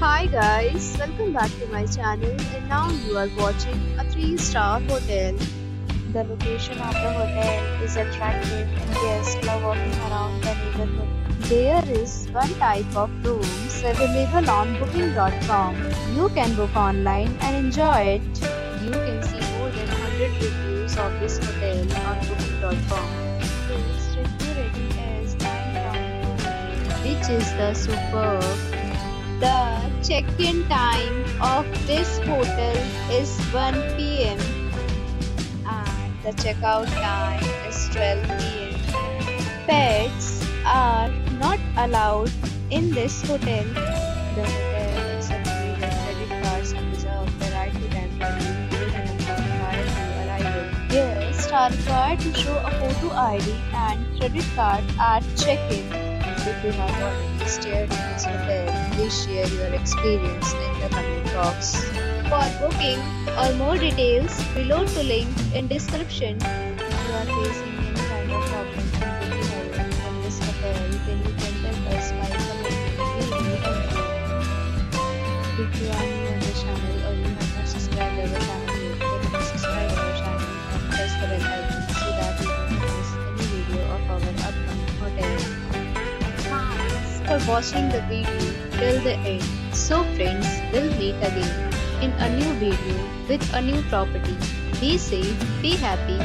Hi guys, welcome back to my channel and now you are watching a 3-star hotel. The location of the hotel is attractive and guests love walking around the neighborhood. There is one type of rooms available on booking.com. You can book online and enjoy it. You can see more than 100 reviews of this hotel on booking.com, Its review rating is 9.2, which is the superb. The check-in time of this hotel is 1 p.m. and the checkout time is 12 p.m. Pets are not allowed in this hotel. The hotel accepts major credit cards and reserves the right to temporarily hold an amount prior to arrival. Guests are required to show a photo ID and credit card at check-in. If you have already stayed in this hotel, please share your experience in the comment box. For booking or more details, below to link in description. If you are facing any kind of problem in booking a room in this hotel, then you can tell us by commenting. We will help you. If you are new on the channel or you have not subscribed our channel yet, then please subscribe our channel and press the bell icon so that you don't miss any video of our upcoming hotel. For watching the video till the end. So friends, we'll meet again in a new video with a new property. Be safe, be happy.